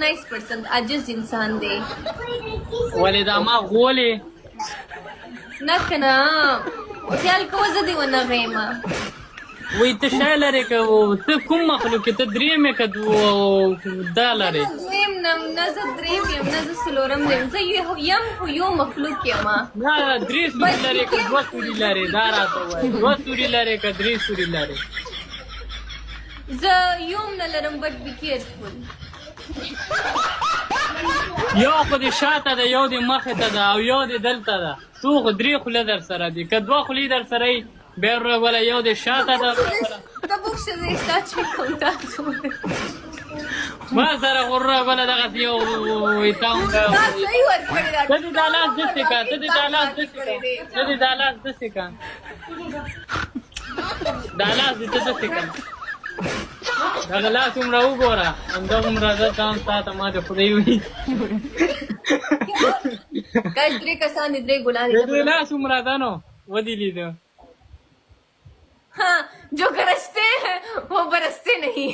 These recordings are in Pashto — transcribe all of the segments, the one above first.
nice person, عجز انسان دی. ولې دا ما غولې نه کنه خیال کوه زه دې ونه غیمه. وای ته شای لرې که ته کوم مخلوق یې ته درېیم یې که دا لرې دویم نه زه درېیم یم نه زه څلورم یم زه یم خو یو مخلوق یم. نه درې سوري لرې که دوه سوري لرې دا راته وایه دوه سوري لرې که درې سوري لرې. زه یوم نه لرم بټ بي کیرفول. یو خو دې شاته ده یو دې مخې ته ده او یو دې دلته ده څو خو درې خوله در سره دي که دوه خولې در سره یي بیا وروله یو دې شاته ده ته بوکشه زه ستا چې کوم تاسو ما سره خو وروله دغسې یو ویتاون ده دا صحیح ورکړې ده. ته دې دا لاس دسې که ته دې دا لاس دسې که ته دې دا لاس دسې که دا لاس دې ته دسې که دغه لاس هومره وګوره همدغومره زه ځان ستا ته ما دې خدای وي ګاز درې کسان دي درې ګلان د دې لاس هومره ده نو ودې لیده हाँ जो गरजते हैं वो बरसते नहीं.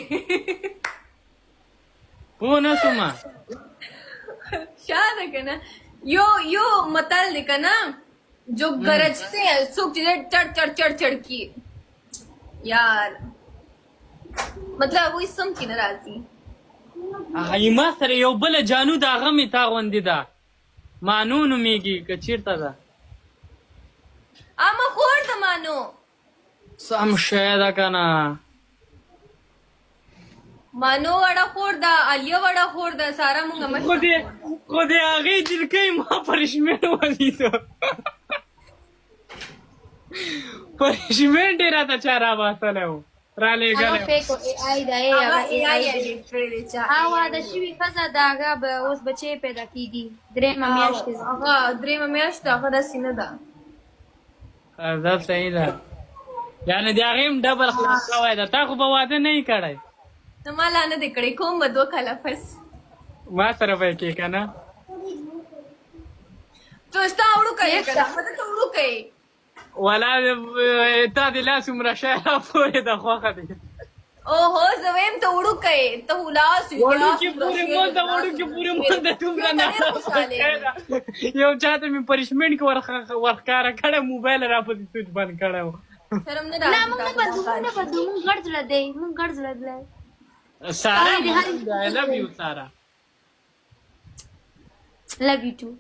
پوه نه شومه शायद है ना यो मतल है ना जो गरजते हैं सुख चढ़ चढ़ चढ़ चढ़ की यार मतलब वो इसम की नाराजी. ما سره یو بله جانو د هغه مې تا غوندې ده مانو نومېږي که چېرته ده اما خور د مانو سم شی ده که نه مانو وړه خور ده عالیه وړه خور ده سارا مونږ خو دې هغې جلکۍ ما پرشمېن ولیدو پرشمېن ډېر راته چا راباسلی و رالېږلی واده شوي ښځه د هغه به اوس بچی پیدا کېږي درېیمه میاشت هغه درېیمه میاشت ده هغه داسې نه ده دا صحیح ده یعنې د هغې هم ډبل خلاص شوی ده تا خو به واده نه یې کړی نو ما لا نه دی کړی کوم به 2 کاله پس ما سره به یې کې که نه تو ستا وړوکی یې که نه مته ته وړوکی یې ولا تا دې لاس هومره شی راپورې ده خوښه دې اوهو زه وایم ته وړوکی یې ته ولاس وړوکې پورې مونږ ته وړوکې پورې مونږ ته دومره یو چا ته مې پرشمېنټ کې ورښکاره کړی موبایل راپسې سوچ بند کړی و شرم نه نه موږ نه بدو موږ ګډ زړه دی موږ ګډ زړه دی سارا I love you سارا love you too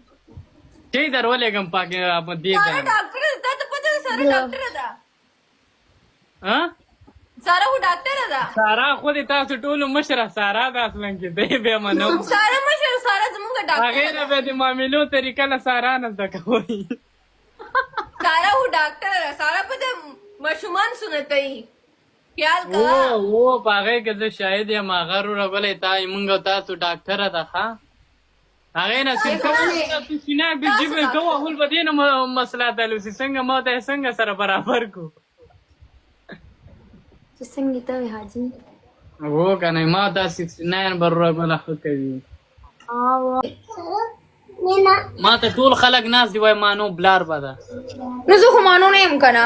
چې درولېږم پاکې دې سارا ډاکټر ده تا ته پته ده سارا ډاکټر ده ها سارا و ډاکټر ده سارا خو دې تاسو ټولو مشره سارا ده اصلا کې دی بیا منو سارا مشر سارا زموږ ډاکټر هغې نه بیا د معاملو طریقه له سارا نه زده کوئ سارا و ډاکټر ده سارا پته ماشومان سنتوي خیال کوه و په هغې کې زه شاهد یم هغه روغلی تا مونږ او تاسو ډاکټره ده ښه هغې نه سینه بجیبې کوه هول به دې نه مسله تلوسي څنګه ما ته یې څنګه سره برابر کړو چې څنګه ته وې حاجي و که نه ما دا 69 به روغله ښه کوي ما ته ټول خلک ناست دي وایي مانو بلار به ده نو زه خو مانو نه یم که نه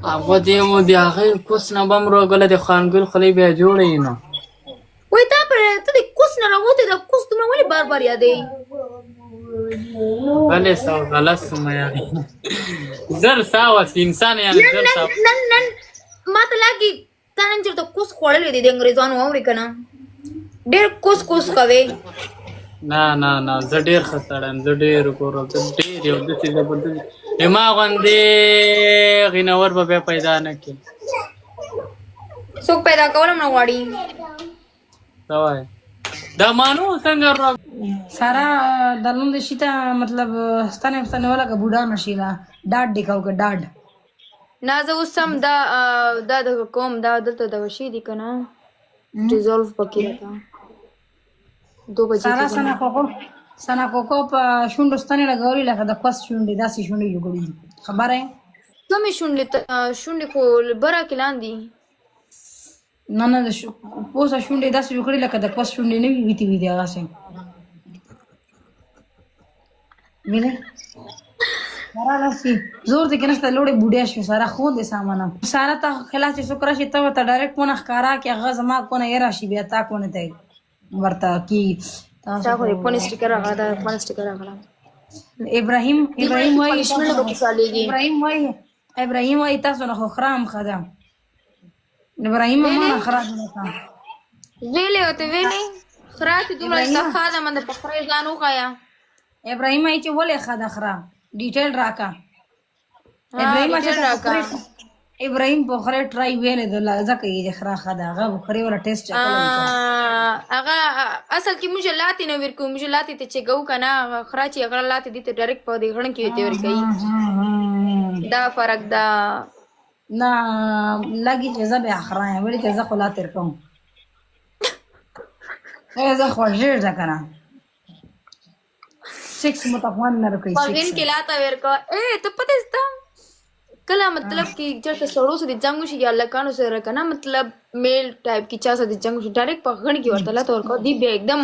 هغه دې مو د هغې کوس نه به م روغله د خانګل خولۍ بیا جوړه یې نو وای تا ته د کوس نه راوتې د کوس دومره ولې بار بار یادوي بلې سو غلط سومه یعنې زر ساوست انسان یعنې زر ساوست نن ما ته لاګي تا نن چېرته کوس خوړلی دی د انګریزانو اورې که نه ډېر کوس کوې نه نه نه زه ډېر ښه سړی یم زه ډېر ګورم زه ډېر یو داسې زبردست ما غوندې غینور به بیا پیدا نه کړي څوک پیدا کول هم نه غواړي څه وایې دا مانو څنګه سارا دلون د شي ته مطلب ستنې ولکه بوډا نشي لا ډاډ دې کوو که ډاډ نه زه اوس هم دا د کوم دا دلته دغه شي دي که نه ریزولف پکې راته 2 بجې سارا سنا کوکو په شونډو ستنې لګولي لکه د کوس شونډې داسې شونډې جوړې دي خبره یې کومې شونډې خو بره کې لاندې نه نه اوسه شونډې داسې جوړې لکه د کوس شونډې نه وي ویتې وي دي هغسې وینې سارا لاسي زور دې کې نشته لوړې بوډیا شوې سارا خو دې سامانه سارا ته خلاص چې څوک راشي ته ورته ډایرکټ کونه ښکاره کړي هغه زما کونه یې راشي بیا تا کونه ته ورته کی تا تاسو خو دې پون سټیکر راغلا دا پون سټیکر راغلا ابراهيم وای پنشمنټ به خوشاليږي ابراهيم وای تاسو نه خو خرام خدا ابراهيم ما خراب نه ویلې وته ویلې خرات دومره ځخه دا من په خره ځانو خایا ابراهيم ای چې ولې خدا خرا ډیټیل راکا ابراهيم په خره ټرای ویلې د ځکه یې خرا خدا هغه خره ولا ټیسټ چکل هغه اصل کې موږ لاتی نه ورکو موږ لاتی ته چې ګو کنه خرا چې هغه لاتی دي ته ډایرکټ په دې غړن کې وته ورکې دا فرق دا نه لګي چې زبې اخرایم ولی چې زه خو لا تیر کوم زه خو ژر ده کنه 6 متخوان نه کوي پغین کې لاته ورکو ته پته استه کله مطلب کې چې سړو سره جنگ شي یا لکانو سره کنه مطلب میل ټایپ کې چا سره جنگ شي ډایرکټ پغن کې ورته لاته ورکو دی به एकदम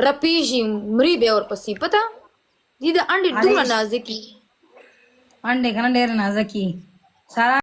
رپیجی مری به اور پسی پتا دی د انډې ډوره نازکی انډې کنه ډېر نازکی سارا